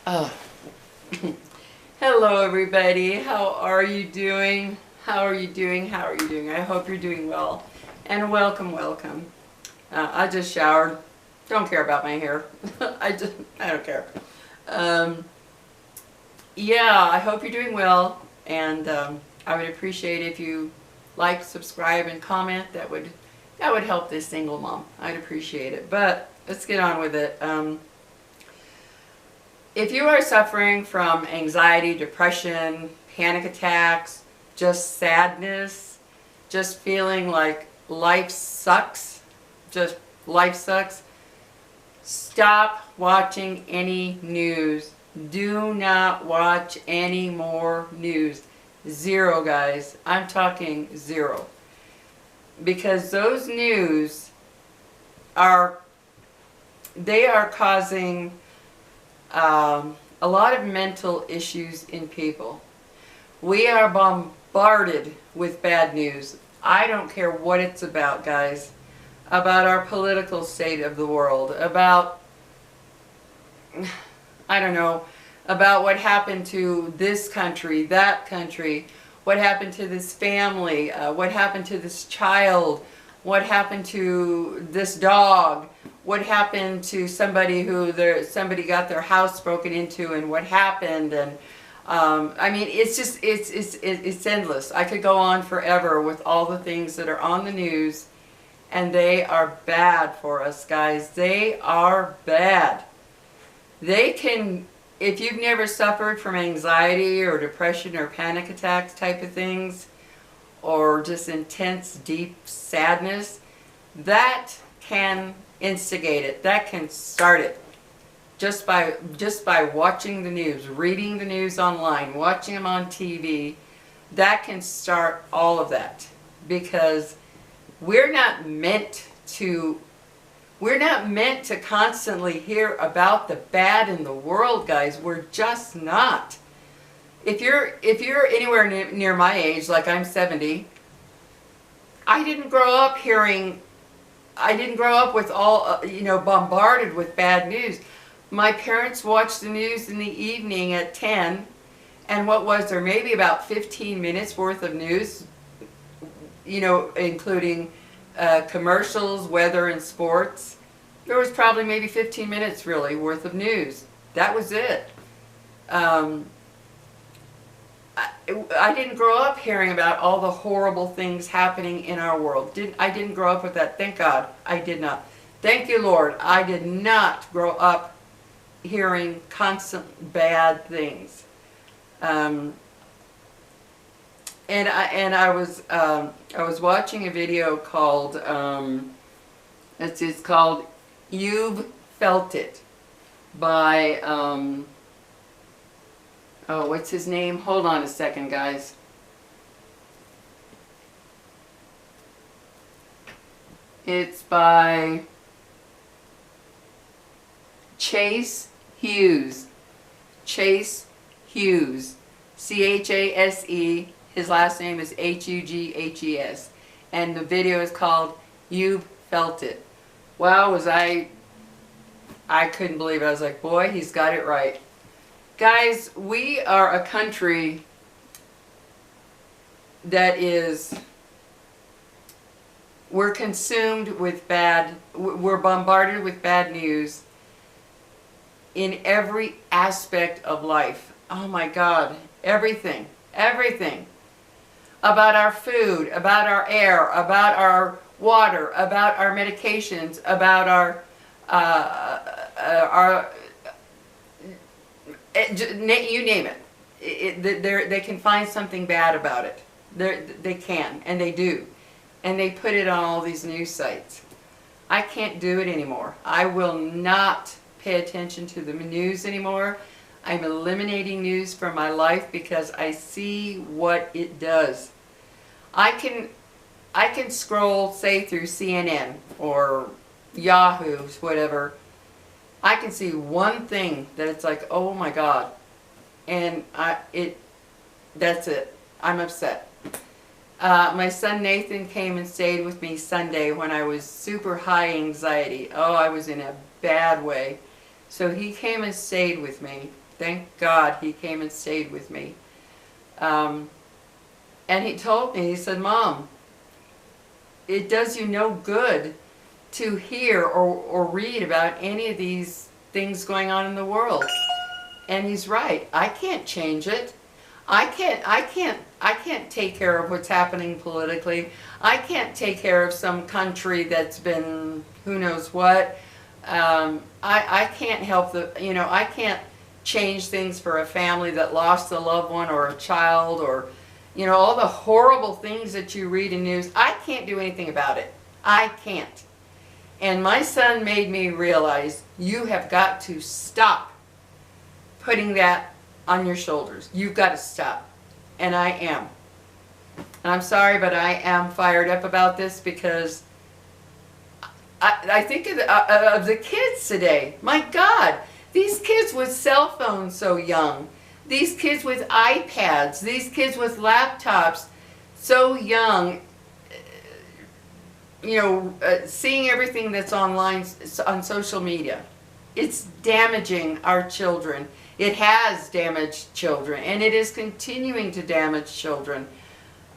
Oh, hello everybody. How are you doing? How are you doing? How are you doing? I hope you're doing well. And welcome, welcome. I just showered. Don't care about my hair. I don't care. Um, yeah, I hope you're doing well. And I would appreciate if you like, subscribe, and comment. That would help this single mom. I'd appreciate it. But let's get on with it. If you are suffering from anxiety, depression, panic attacks, just sadness, just feeling like life sucks, just life sucks, stop watching any news. Do not watch any more news. Zero, guys. I'm talking zero. Because those news they are causing a lot of mental issues in people. We are bombarded with bad news. I don't care what it's about, guys. About our political state of the world. About, I don't know, about what happened to this country, that country, what happened to this family, what happened to this child, what happened to this dog, what happened to somebody somebody got their house broken into, and what happened. And I mean, it's just it's endless. I could go on forever with all the things that are on the news, and they are bad for us, guys. They are bad. They can, if you've never suffered from anxiety or depression or panic attacks type of things, or just intense, deep sadness, that can instigate it. That can start it. Just by watching the news, reading the news online, watching them on TV, that can start all of that. Because we're not meant to constantly hear about the bad in the world, guys. We're just not. If you're anywhere near my age, like I'm 70, I didn't grow up with all, bombarded with bad news. My parents watched the news in the evening at 10, and what was there? Maybe about 15 minutes worth of news, including commercials, weather, and sports. There was probably maybe 15 minutes really worth of news. That was it. I didn't grow up hearing about all the horrible things happening in our world. I didn't grow up with that. Thank God I did not. Thank you, Lord. I did not grow up hearing constant bad things. And I was watching a video called it's called "You've Felt It" by oh, what's his name? Hold on a second, guys. It's by Chase Hughes. Chase Hughes. C-H-A-S-E. His last name is H-U-G-H-E-S. And the video is called "You've Felt It." Wow, I couldn't believe it. I was like, boy, he's got it right. Guys, we are a country that we're consumed with we're bombarded with bad news in every aspect of life. Oh my God, everything. About our food, about our air, about our water, about our medications, about our you name it. They can find something bad about it. They can, and they do. And they put it on all these news sites. I can't do it anymore. I will not pay attention to the news anymore. I'm eliminating news from my life because I see what it does. I can scroll, say, through CNN or Yahoo, whatever. I can see one thing that it's like, oh my God, and that's it. I'm upset. My son Nathan came and stayed with me Sunday when I was super high anxiety. Oh, I was in a bad way. So he came and stayed with me. Thank God he came and stayed with me. And he told me, he said, Mom, it does you no good to hear or read about any of these things going on in the world. And he's right. I can't change it. I can't take care of what's happening politically. I can't take care of some country that's been who knows what. I can't help I can't change things for a family that lost a loved one or a child, or all the horrible things that you read in news. I can't do anything about it. I can't. And my son made me realize, you have got to stop putting that on your shoulders. You've got to stop. And I am. And I'm sorry, but I am fired up about this, because I think of the kids today. My God, these kids with cell phones so young. These kids with iPads. These kids with laptops so young. Seeing everything that's online on social media. It's damaging our children. It has damaged children, and it is continuing to damage children.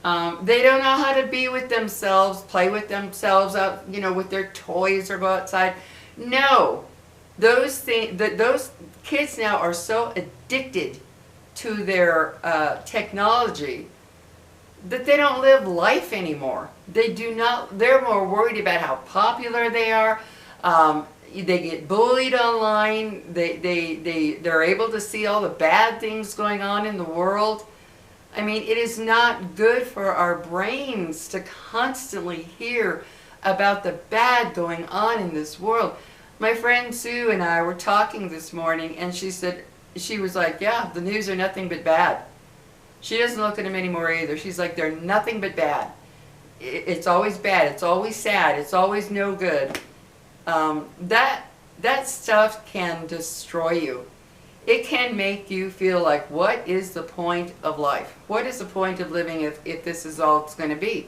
They don't know how to be with themselves, play with themselves out, with their toys, or go outside. No, those kids now are so addicted to their technology that they don't live life anymore. They do not. They're more worried about how popular they are. They get bullied online. They're able to see all the bad things going on in the world. I mean, it is not good for our brains to constantly hear about the bad going on in this world. My friend Sue and I were talking this morning, and she was like, yeah, the news are nothing but bad. She doesn't look at them anymore either. She's like, they're nothing but bad. It's always bad. It's always sad. It's always no good. That stuff can destroy you. It can make you feel like, what is the point of life? What is the point of living if this is all it's going to be?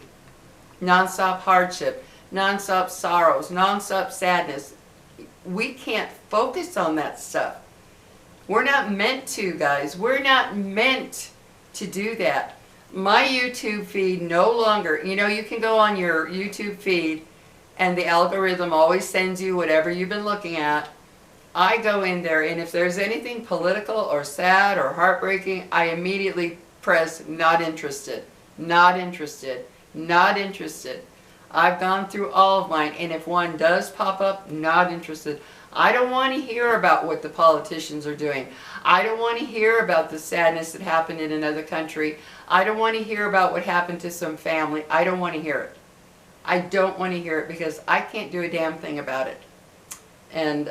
Nonstop hardship, nonstop sorrows, nonstop sadness. We can't focus on that stuff. We're not meant to, guys. We're not meant to do that. My YouTube feed no longer, you can go on your YouTube feed and the algorithm always sends you whatever you've been looking at. I go in there, and if there's anything political or sad or heartbreaking, I immediately press not interested, not interested, not interested. I've gone through all of mine, and if one does pop up, not interested. I don't want to hear about what the politicians are doing. I don't want to hear about the sadness that happened in another country. I don't want to hear about what happened to some family. I don't want to hear it. I don't want to hear it, because I can't do a damn thing about it. And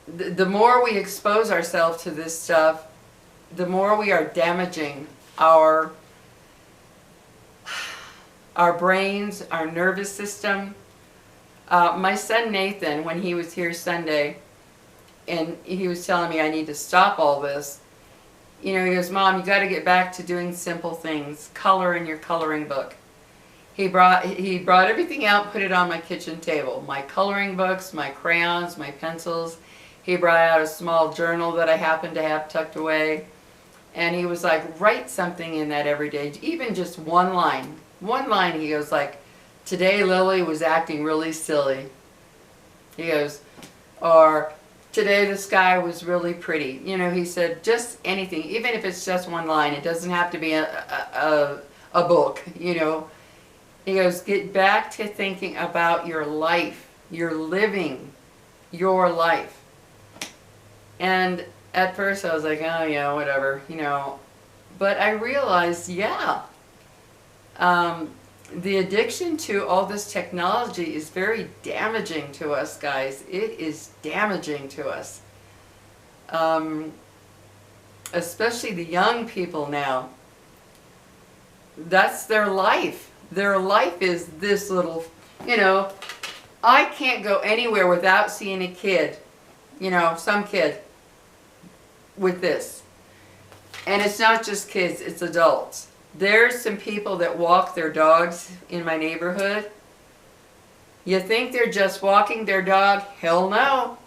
the more we expose ourselves to this stuff, the more we are damaging our brains, our nervous system. My son Nathan, when he was here Sunday, and he was telling me I need to stop all this, he goes, Mom, you got to get back to doing simple things. Color in your coloring book. He brought everything out, put it on my kitchen table. My coloring books, my crayons, my pencils. He brought out a small journal that I happened to have tucked away. And he was like, write something in that every day, even just one line. One line, he goes like, today Lily was acting really silly. He goes, or today the sky was really pretty. He said, just anything, even if it's just one line. It doesn't have to be a book, He goes, get back to thinking about your life. You're living your life. And at first I was like, oh yeah, whatever, But I realized, yeah, the addiction to all this technology is very damaging to us, guys. It is damaging to us. Especially the young people now. That's their life. Their life is this little, I can't go anywhere without seeing a kid, some kid with this. And it's not just kids, it's adults. There's some people that walk their dogs in my neighborhood. You think they're just walking their dog? Hell no.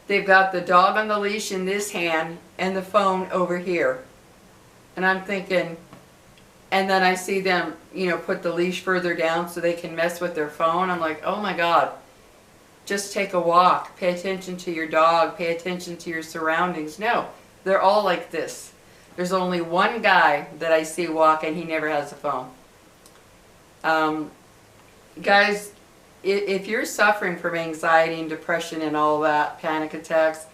they've got the dog on the leash in this hand and the phone over here. And I'm thinking, and then I see them, put the leash further down so they can mess with their phone. I'm like, oh my God, just take a walk. Pay attention to your dog. Pay attention to your surroundings. No, they're all like this. There's only one guy that I see walking. He never has a phone. Guys, if you're suffering from anxiety and depression and all that, panic attacks,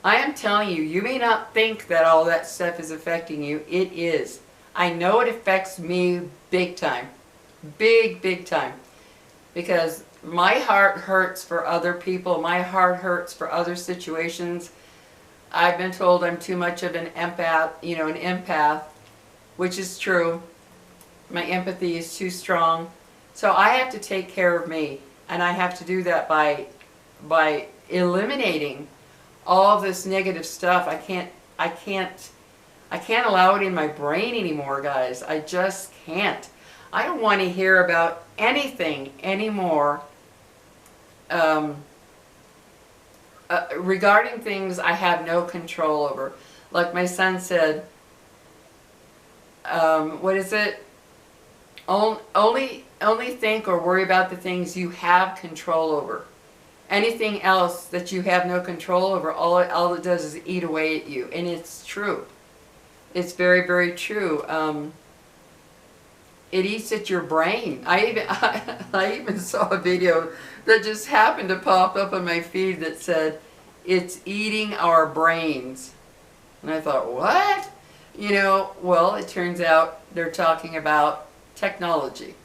I am telling you, you may not think that all that stuff is affecting you. It is. I know it affects me big time. Big time. Because my heart hurts for other people. My heart hurts for other situations. I've been told I'm too much of an empath, which is true. My empathy is too strong. So I have to take care of me. And I have to do that by eliminating all of this negative stuff. I can't allow it in my brain anymore, guys. I just can't. I don't want to hear about anything anymore regarding things I have no control over. Like my son said, what is it? Only think or worry about the things you have control over. Anything else that you have no control over, all it does is eat away at you. And it's true. It's very, very true. It eats at your brain. I even saw a video that just happened to pop up on my feed that said, it's eating our brains. And I thought, what? Well, it turns out they're talking about technology.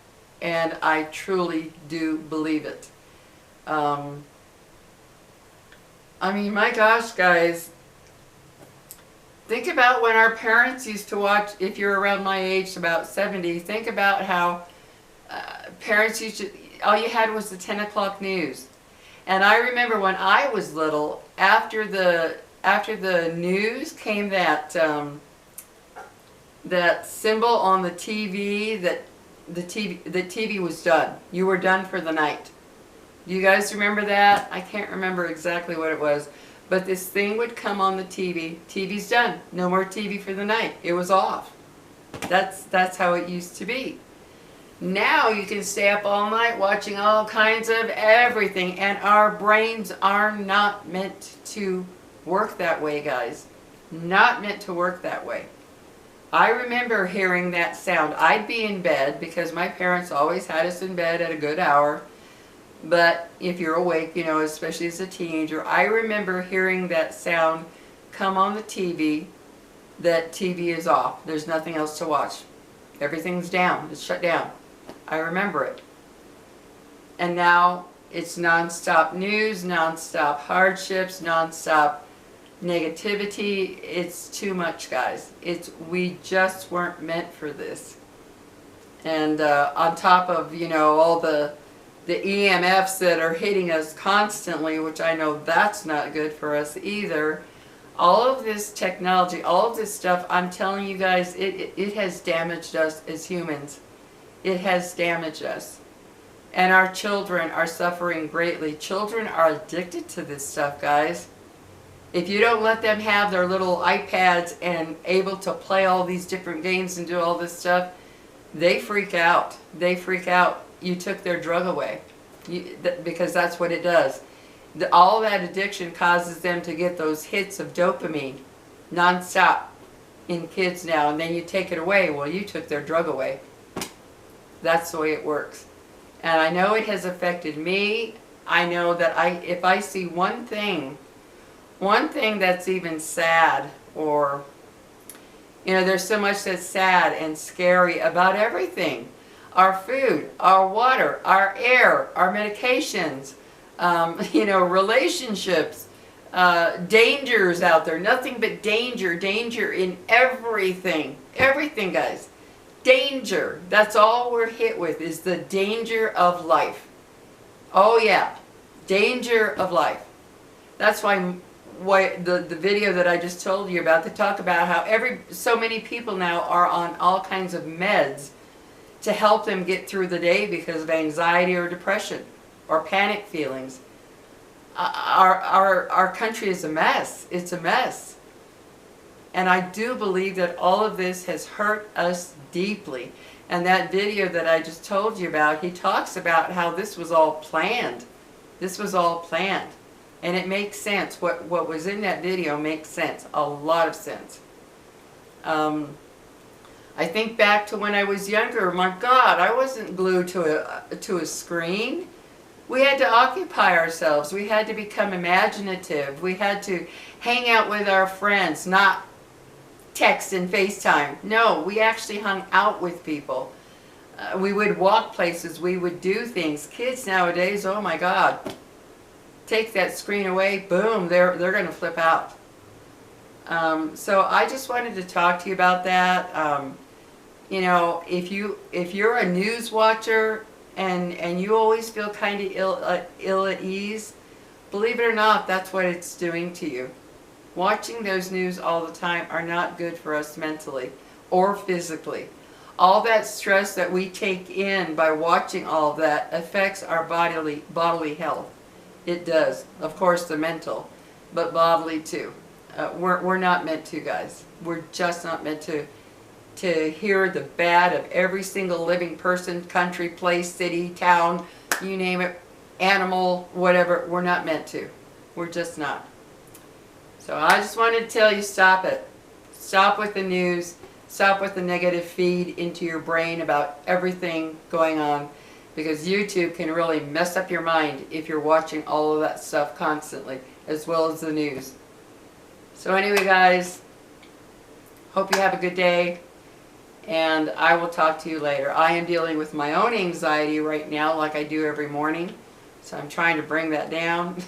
And I truly do believe it. I mean, my gosh, guys, think about when our parents used to watch, if you're around my age, about 70, think about how parents used to, all you had was the 10 o'clock news. And I remember when I was little, after the news came that that symbol on the TV that the TV was done. You were done for the night. Do you guys remember that? I can't remember exactly what it was. But this thing would come on the TV. TV's done. No more TV for the night. It was off. That's how it used to be. Now you can stay up all night watching all kinds of everything. And our brains are not meant to work that way, guys. Not meant to work that way. I remember hearing that sound. I'd be in bed because my parents always had us in bed at a good hour. But if you're awake, especially as a teenager, I remember hearing that sound come on the TV, that TV is off. There's nothing else to watch. Everything's down. It's shut down. I remember it. And now it's nonstop news, nonstop hardships, nonstop negativity. It's too much, guys. We just weren't meant for this. And on top of, all the EMFs that are hitting us constantly, which I know that's not good for us either. All of this technology, all of this stuff, I'm telling you guys, it has damaged us as humans. It has damaged us. And our children are suffering greatly. Children are addicted to this stuff, guys. If you don't let them have their little iPads and able to play all these different games and do all this stuff, they freak out. They freak out. You took their drug away, because that's what it does. All that addiction causes them to get those hits of dopamine nonstop in kids now, and then you take it away. Well, you took their drug away. That's the way it works. And I know it has affected me. I know that if I see one thing that's even sad, or there's so much that's sad and scary about everything. Our food, our water, our air, our medications, relationships, dangers out there. Nothing but danger. Danger in everything. Everything, guys. Danger. That's all we're hit with, is the danger of life. Oh yeah. Danger of life. That's why the video that I just told you about, they talk about how so many people now are on all kinds of meds to help them get through the day because of anxiety or depression or panic feelings. our country is a mess. It's a mess. And I do believe that all of this has hurt us deeply. And that video that I just told you about, he talks about how this was all planned. This was all planned. And it makes sense. What was in that video makes sense. A lot of sense. I think back to when I was younger. My God, I wasn't glued to a screen. We had to occupy ourselves. We had to become imaginative. We had to hang out with our friends, not text and FaceTime. No, we actually hung out with people. We would walk places. We would do things. Kids nowadays, oh my God, take that screen away, boom, they're going to flip out. So I just wanted to talk to you about that. You know, if you're a news watcher and you always feel kind of ill at ease, believe it or not, that's what it's doing to you. Watching those news all the time are not good for us mentally or physically. All that stress that we take in by watching all of that affects our bodily health. It does. Of course, the mental, but bodily too. We're not meant to, guys. We're just not meant to hear the bad of every single living person, country, place, city, town, you name it, animal, whatever. We're not meant to. We're just not. So I just wanted to tell you, stop it. Stop with the news. Stop with the negative feed into your brain about everything going on, because YouTube can really mess up your mind if you're watching all of that stuff constantly, as well as the news. So anyway, guys, hope you have a good day, and I will talk to you later. I am dealing with my own anxiety right now, like I do every morning, so I'm trying to bring that down.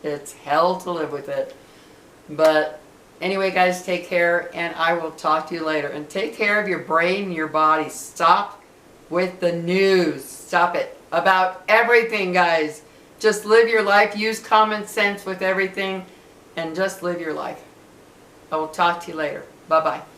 It's hell to live with it. But anyway, guys, take care, and I will talk to you later. And take care of your brain and your body. Stop with the news. Stop it. About everything, guys. Just live your life. Use common sense with everything, and just live your life. I will talk to you later. Bye-bye.